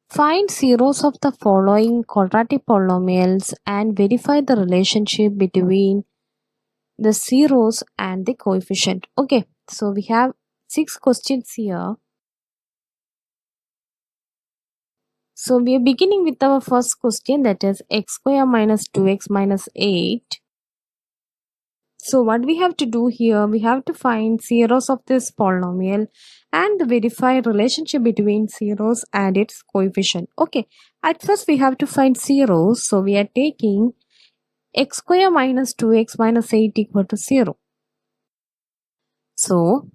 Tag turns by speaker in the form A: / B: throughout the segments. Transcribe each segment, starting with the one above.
A: Find zeros of the following quadratic polynomials and verify the relationship between the zeros and the coefficient. Okay, so we have 6 questions here. So we are beginning with our first question, that is x square minus 2x minus 8. So what we have to do here, we have to find zeros of this polynomial and verify relationship between zeros and its coefficient. Okay, at first we have to find zeros. So we are taking x square minus 2x minus 8 equal to 0. So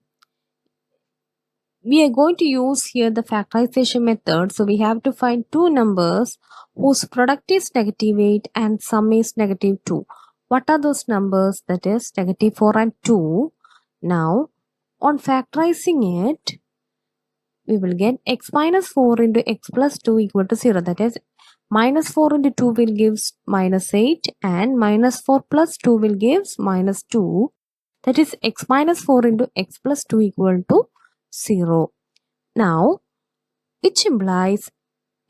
A: we are going to use here the factorization method. So we have to find two numbers whose product is negative 8 and sum is negative 2. What are those numbers? That is negative 4 and 2. Now on factorizing it, we will get x minus 4 into x plus 2 equal to 0. That is minus 4 into 2 will give minus 8 and minus 4 plus 2 will give minus 2. That is x minus 4 into x plus 2 equal to 0. Now, which implies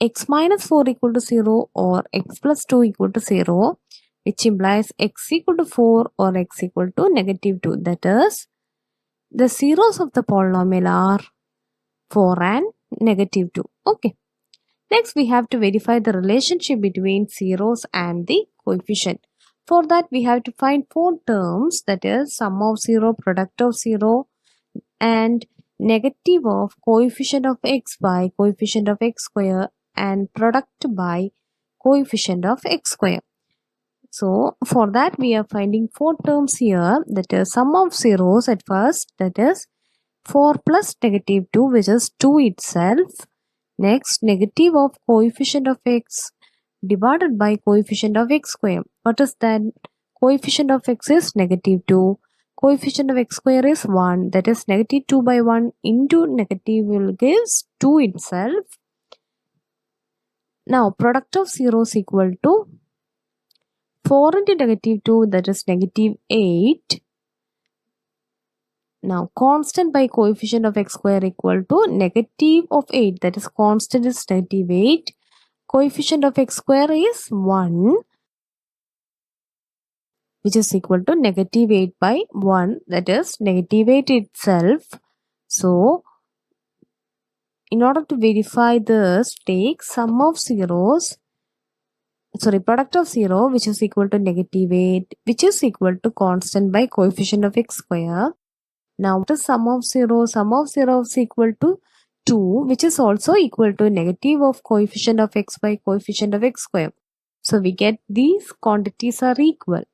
A: x minus 4 equal to 0 or x plus 2 equal to 0, which implies x equal to 4 or x equal to negative 2. That is, the zeros of the polynomial are 4 and negative 2. Okay. Next, we have to verify the relationship between zeros and the coefficient. For that, we have to find four terms, that is sum of 0, product of 0, and negative of coefficient of x by coefficient of x square and product by coefficient of x square. So for that we are finding four terms here, that is sum of zeros at first, that is 4 plus negative 2, which is 2 itself. Next, negative of coefficient of x divided by coefficient of x square. What is that? Coefficient of x is negative 2. Coefficient of x square is 1. That is negative 2 by 1 into negative will give 2 itself. Now product of zeros equal to 4 into negative 2, that is negative 8. Now constant by coefficient of x square equal to negative of 8, that is constant is negative 8. Coefficient of x square is 1, which is equal to negative 8 by 1, that is negative 8 itself. So in order to verify this, take sum of zeros, product of 0, which is equal to negative 8, which is equal to constant by coefficient of x square. Now what is sum of 0? Sum of 0 is equal to 2, which is also equal to negative of coefficient of x by coefficient of x square. So we get these quantities are equal.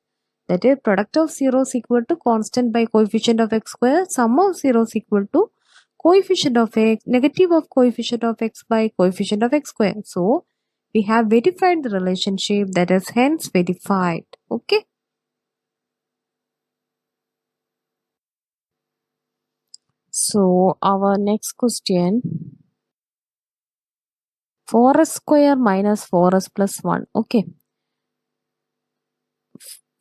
A: That is, product of 0 is equal to constant by coefficient of x square. Sum of 0 is equal to coefficient of x, negative of coefficient of x by coefficient of x square. So we have verified the relationship, that is hence verified. Okay. So our next question, 4s square minus 4s plus 1. Okay.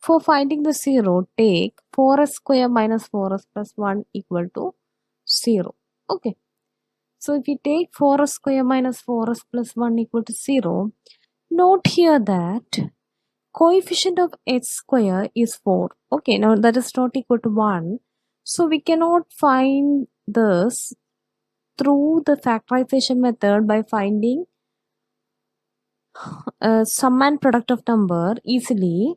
A: For finding the 0, take 4s square minus 4s plus 1 equal to 0. Okay. So if you take 4s square minus 4s plus 1 equal to 0, note here that coefficient of x square is 4. Okay, now that is not equal to 1. So we cannot find this through the factorization method by finding sum and product of number easily.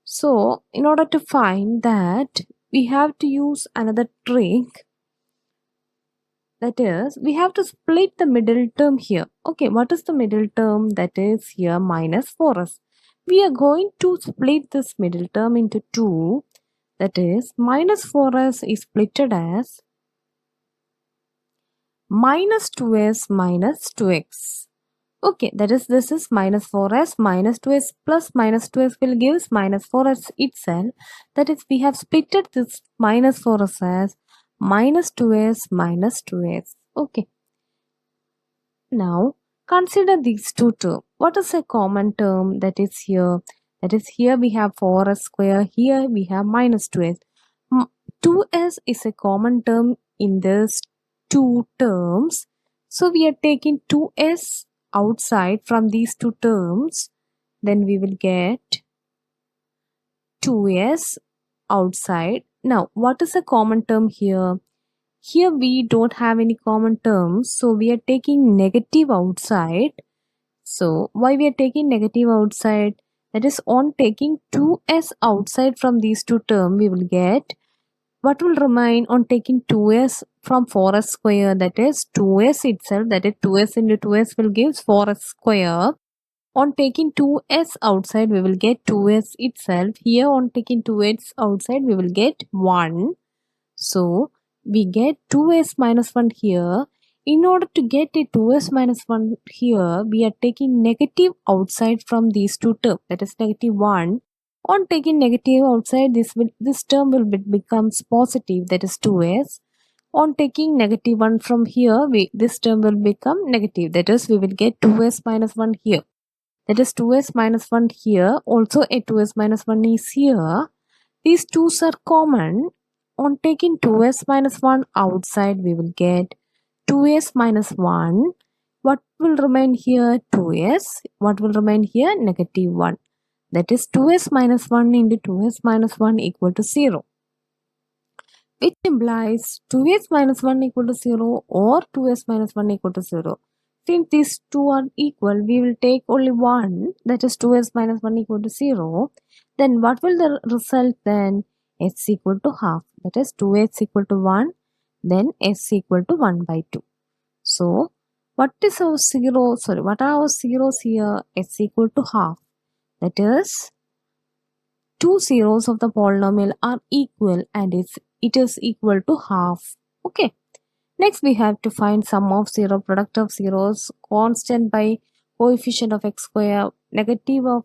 A: So in order to find that, we have to use another trick. That is, we have to split the middle term here. Okay, what is the middle term? That is here minus 4s. We are going to split this middle term into 2. That is, minus 4s is splitted as minus 2s minus 2x. Okay, that is, this is minus 4s minus 2s plus minus 2s will give minus 4s itself. That is, we have splitted this minus 4s as minus 2s minus 2s. Okay. Now consider these two terms. What is a common term that is here? That is, here we have 4s square, here we have minus 2s. 2s is a common term in these two terms. So we are taking 2s outside from these two terms, then we will get 2s outside. Now, what is the common term here? Here we don't have any common terms, so we are taking negative outside. So, why we are taking negative outside? That is, on taking 2s outside from these two terms, we will get what will remain on taking 2s from 4s square, that is 2s itself, that is 2s into 2s will give 4s square. On taking 2s outside, we will get 2s itself. Here on taking 2s outside, we will get 1. So, we get 2s minus 1 here. In order to get a 2s minus 1 here, we are taking negative outside from these two terms, that is negative 1. On taking negative outside, this term will becomes positive, that is 2s. On taking negative 1 from here, this term will become negative, that is we will get 2s minus 1 here. That is 2s minus 1 here. Also a 2s minus 1 is here. These twos are common. On taking 2s minus 1 outside, we will get 2s minus 1. What will remain here? 2s. What will remain here? Negative 1. That is 2s minus 1 into 2s minus 1 equal to 0. Which implies 2s minus 1 equal to 0 or 2s minus 1 equal to 0. Since these two are equal, we will take only one, that is 2s minus 1 equal to 0. Then what will the result then? S equal to half, that is 2s equal to 1, then s equal to 1 by 2. So, what is our zero? Sorry, what are our zeros here? S equal to half, that is two zeros of the polynomial are equal and it is equal to half. Okay. Next, we have to find sum of zero, product of zeros, constant by coefficient of x square, negative of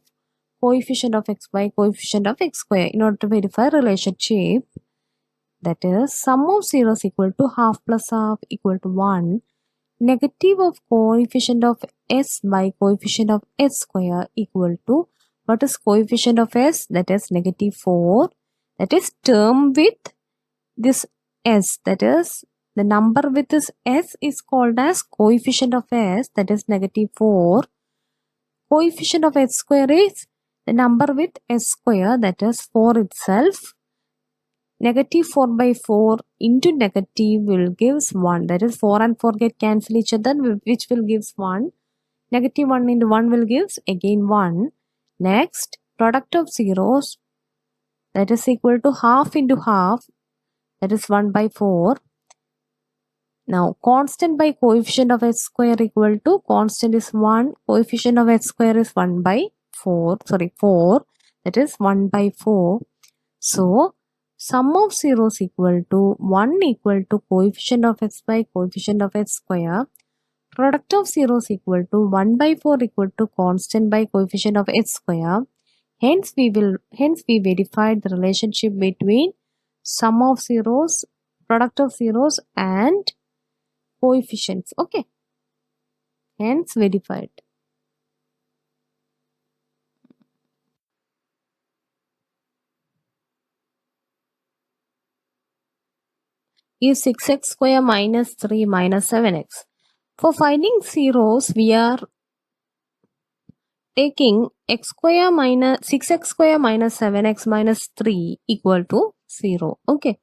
A: coefficient of x by coefficient of x square in order to verify relationship. That is, sum of zeros equal to half plus half equal to 1. Negative of coefficient of s by coefficient of s square equal to, what is coefficient of s? That is negative 4. That is term with this s, that is the number with this s is called as coefficient of s, that is negative 4. Coefficient of s square is the number with s square, that is 4 itself. Negative 4 by 4 into negative will gives 1, that is 4 and 4 get cancel each other, which will gives 1. Negative 1 into 1 will gives again 1. Next, product of zeros, that is equal to half into half, that is 1 by 4. Now, constant by coefficient of s square equal to, constant is 1, coefficient of s square is 1 by 4, that is 1 by 4. So, sum of zeros equal to 1 equal to coefficient of s by coefficient of s square. Product of zeros equal to 1 by 4 equal to constant by coefficient of s square. Hence, we verified the relationship between sum of zeros, product of zeros and coefficients. Okay. Hence verified. Is 6x square minus 3 minus 7x. For finding zeros, we are taking x square minus 6x square minus 7x minus 3 equal to 0. Okay.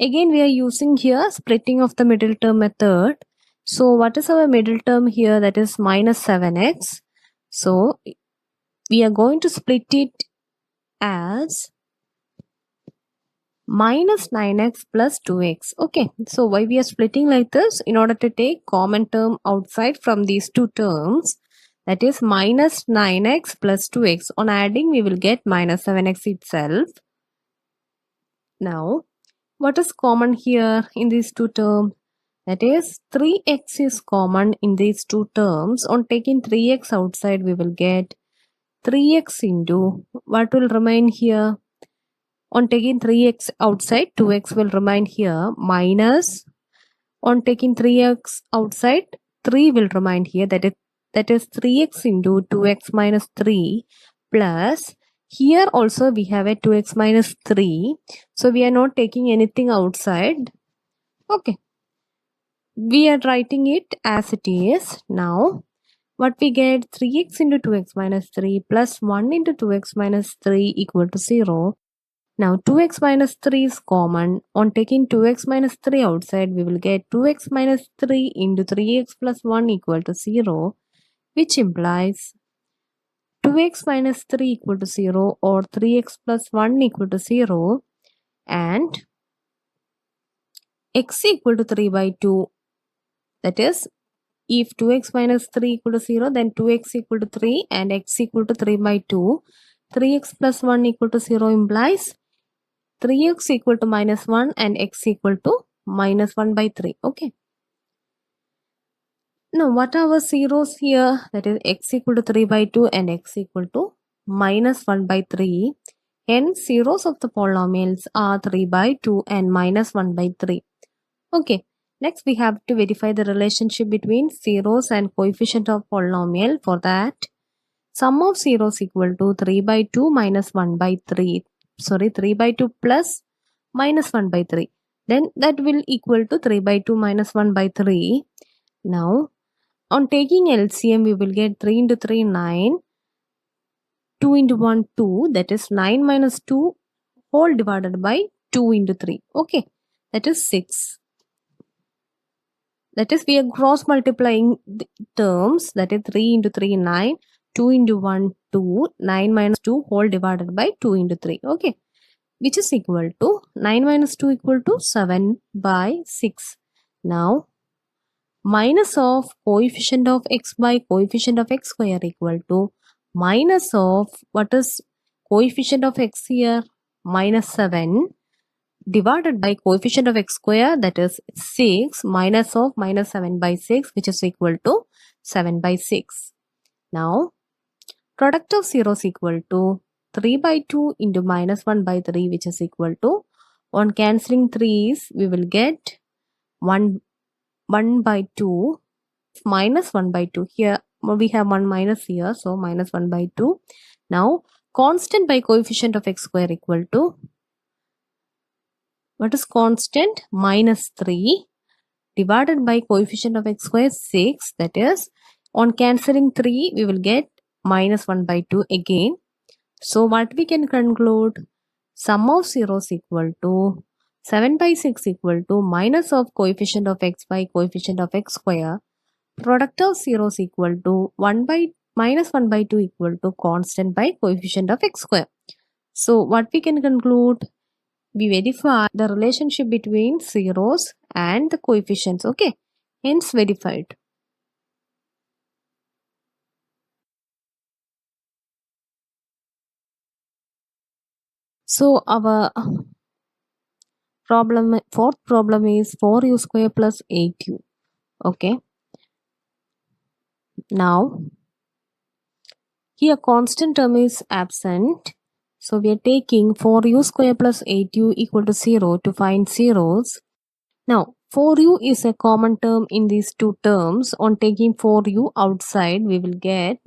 A: Again, we are using here splitting of the middle term method. So, what is our middle term here? That is minus 7x. So, we are going to split it as minus 9x plus 2x. Okay, so why we are splitting like this? In order to take common term outside from these two terms, that is minus 9x plus 2x. On adding, we will get minus 7x itself. Now, what is common here in these two terms? That is 3x is common in these two terms. On taking 3x outside, we will get 3x into, what will remain here? On taking 3x outside, 2x will remain here, minus, on taking 3x outside, 3 will remain here, that is 3x into 2x minus 3 plus, here also we have a 2x minus 3, so we are not taking anything outside. Okay, we are writing it as it is. Now, what we get? 3x into 2x minus 3 plus 1 into 2x minus 3 equal to 0. Now 2x minus 3 is common. On taking 2x minus 3 outside, we will get 2x minus 3 into 3x plus 1 equal to 0, which implies 2x minus 3 equal to 0 or 3x plus 1 equal to 0 and x equal to 3 by 2. That is, if 2x minus 3 equal to 0, then 2x equal to 3 and x equal to 3 by 2. 3x plus 1 equal to 0 implies 3x equal to minus 1 and x equal to minus 1 by 3. Okay. Now, what are our zeros here? That is x equal to 3 by 2 and x equal to minus 1 by 3. Hence, zeros of the polynomials are 3 by 2 and minus 1 by 3. Okay. Next, we have to verify the relationship between zeros and coefficient of polynomial. For that, sum of zeros equal to 3 by 2 minus 1 by 3. Sorry, 3 by 2 plus minus 1 by 3. Then that will equal to 3 by 2 minus 1 by 3. Now, on taking LCM, we will get 3 into 3, 9. 2 into 1, 2. That is 9 minus 2 whole divided by 2 into 3. Okay. That is 6. That is, we are cross multiplying the terms. That is 3 into 3, 9. 2 into 1, 2. 9 minus 2 whole divided by 2 into 3. Okay. Which is equal to 9 minus 2 equal to 7 by 6. Now, minus of coefficient of x by coefficient of x square equal to minus of, what is coefficient of x here? Minus 7 divided by coefficient of x square, that is 6, minus of minus 7 by 6, which is equal to 7 by 6. Now, product of zeros equal to 3 by 2 into minus 1 by 3, which is equal to, on cancelling 3's, we will get 1 by 2 minus 1 by 2. Here we have 1 minus here, so minus 1 by 2. Now, constant by coefficient of x square equal to, what is constant? Minus 3 divided by coefficient of x square 6. That is, on cancelling 3, we will get minus 1 by 2 again. So, what we can conclude? Sum of zeros equal to 7 by 6 equal to minus of coefficient of x by coefficient of x square. Product of zeros equal to 1 by minus 1 by 2 equal to constant by coefficient of x square. So, what we can conclude? We verify the relationship between zeros and the coefficients. Okay. Hence, verified. So, our fourth problem is 4u square plus 8u. Okay. Now, here constant term is absent. So, we are taking 4u square plus 8u equal to 0 to find zeros. Now, 4u is a common term in these two terms. On taking 4u outside, we will get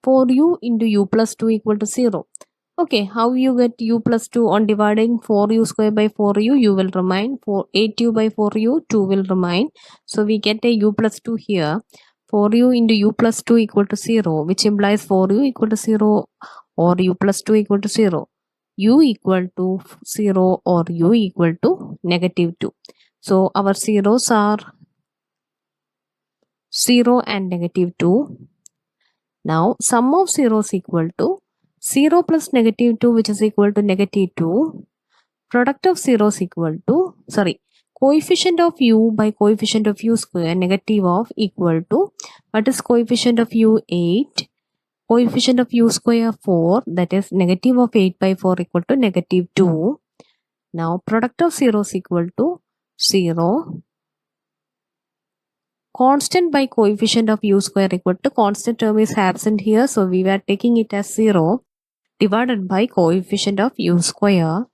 A: 4u into u plus 2 equal to 0. Okay, how you get u plus 2? On dividing 4u square by 4u, u will remain. 8u by 4u, 2 will remain. So, we get a u plus 2 here. 4u into u plus 2 equal to 0, which implies 4u equal to 0 or u plus 2 equal to 0. U equal to 0 or u equal to negative 2. So, our zeros are 0 and negative 2. Now, sum of zeros equal to 0 plus negative 2, which is equal to negative 2. Product of zeros equal to, coefficient of u by coefficient of u square, negative of equal to, what is coefficient of u? 8. Coefficient of u square 4, that is negative of 8 by 4 equal to negative 2. Now, product of zeros equal to 0. Constant by coefficient of u square equal to, constant term is absent here, so we were taking it as 0 divided by coefficient of u square,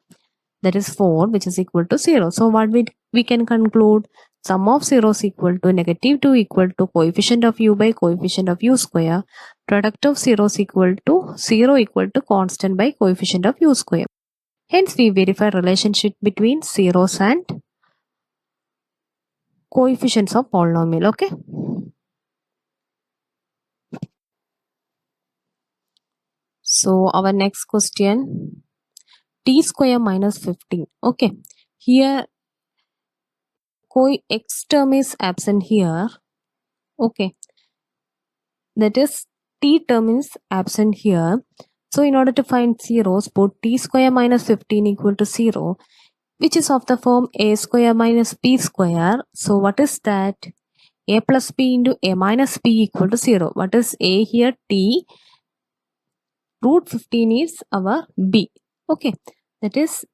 A: that is 4, which is equal to 0. So, what we can conclude? Sum of zeros equal to negative 2 equal to coefficient of u by coefficient of u square. Product of zeros equal to 0 equal to constant by coefficient of u square. Hence, we verify relationship between zeros and coefficients of polynomial. Okay. So our next question, t square minus 15. Okay, here x term is absent here. Okay, that is t term is absent here. So in order to find zeros, put t square minus 15 equal to 0, which is of the form a square minus b square. So what is that? A plus b into a minus b equal to 0. What is a here? T. Root 15 is our b. Okay, that is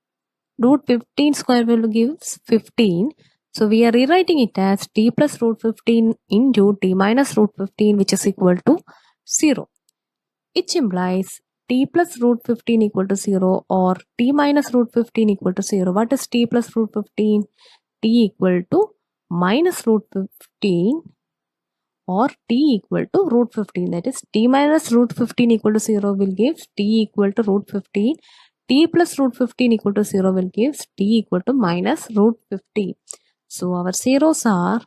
A: root 15 square will give 15. So we are rewriting it as t plus root 15 into t minus root 15, which is equal to 0, which implies t plus root 15 equal to 0 or t minus root 15 equal to 0. What is t plus root 15? T equal to minus root 15 or t equal to root 15. That is t minus root 15 equal to 0 will give t equal to root 15. T plus root 15 equal to 0 will give t equal to minus root 15. So our zeros are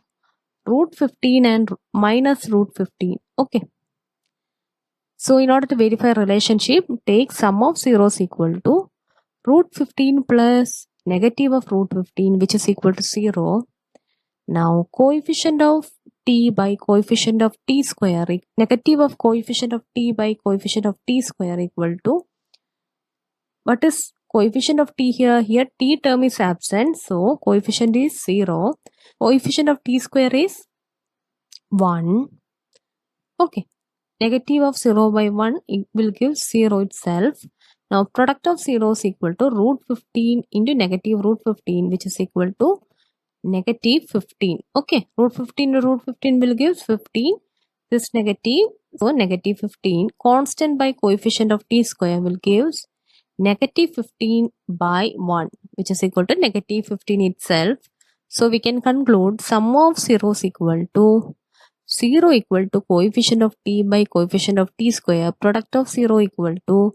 A: root 15 and minus root 15. Okay. So in order to verify relationship, take sum of zeros equal to root 15 plus negative of root 15, which is equal to 0. Now coefficient of t by coefficient of t square, negative of coefficient of t by coefficient of t square equal to, what is coefficient of t here? Here t term is absent, so coefficient is 0. Coefficient of t square is 1. Okay. Negative of 0 by 1 it will give 0 itself. Now product of zeros equal to root 15 into negative root 15, which is equal to negative 15. Okay, root 15 to root 15 will give 15. This negative, so negative 15. Constant by coefficient of t square will give negative 15 by 1, which is equal to negative 15 itself. So we can conclude sum of zeros equal to 0 equal to coefficient of t by coefficient of t square. Product of 0 equal to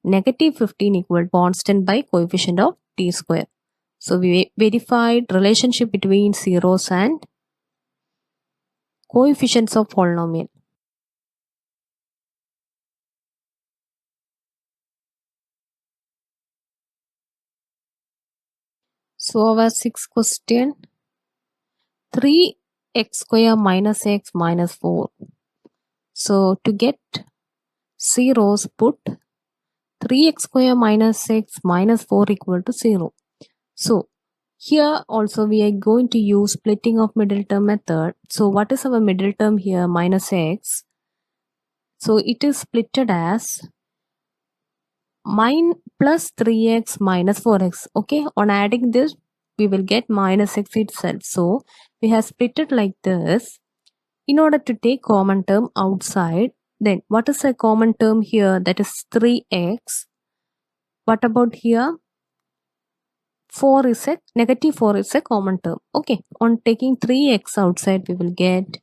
A: negative 15 equal to constant by coefficient of t square. So we verified relationship between zeros and coefficients of polynomial. So our sixth question, 3x square minus x minus 4. So to get zeros, put 3x square minus x minus 4 equal to 0. So here also we are going to use splitting of middle term method. So what is our middle term here? Minus x. So it is splitted as min plus 3x minus 4x. Okay, on adding this we will get minus x itself. So we have split it like this in order to take common term outside. Then what is a common term here? That is 3x. What about here? 4 is a negative 4 is a common term. Okay, on taking 3x outside we will get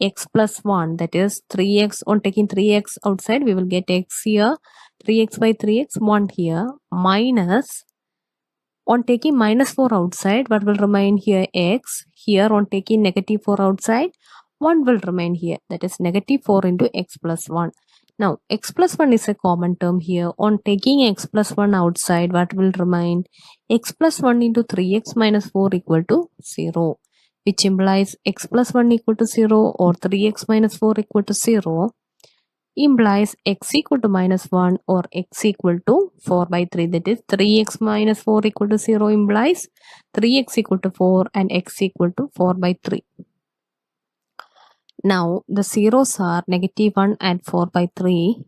A: x plus 1, that is 3x. On taking 3x outside we will get x here, 3x by 3x 1 here, minus, on taking minus 4 outside what will remain here? X. Here on taking negative 4 outside 1 will remain here, that is negative 4 into x plus 1. Now x plus 1 is a common term here. On taking x plus 1 outside what will remain? X plus 1 into 3x minus 4 equal to 0, which implies x plus 1 equal to 0 or 3x minus 4 equal to 0 implies x equal to minus 1 or x equal to 4 by 3. That is 3x minus 4 equal to 0 implies 3x equal to 4 and x equal to 4 by 3. Now the zeros are negative 1 and 4 by 3.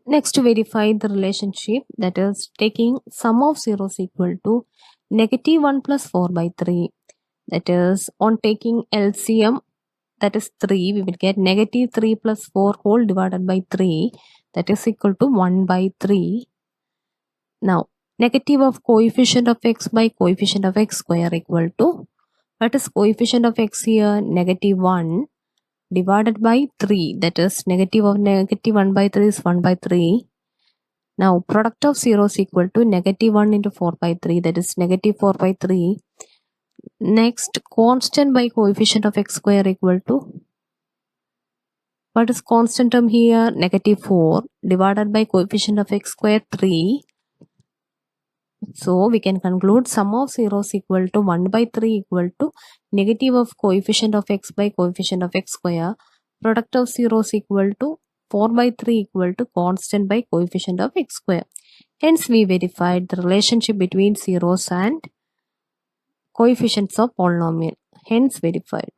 A: Next, to verify the relationship, that is taking sum of zeros equal to negative 1 plus 4 by 3. That is on taking LCM, that is 3, we will get negative 3 plus 4 whole divided by 3, that is equal to 1 by 3. Now negative of coefficient of x by coefficient of x square equal to, what is coefficient of x here? Negative 1 divided by 3, that is negative of negative 1 by 3 is 1 by 3. Now product of zeros equal to negative 1 into 4 by 3, that is negative 4 by 3. Next, constant by coefficient of x square equal to What is constant term here? Negative 4 divided by coefficient of x square 3. So we can conclude sum of zeros equal to 1 by 3 equal to negative of coefficient of x by coefficient of x square. Product of zeros equal to 4 by 3 equal to constant by coefficient of x square. Hence we verified the relationship between zeros and coefficients of polynomial. Hence verified.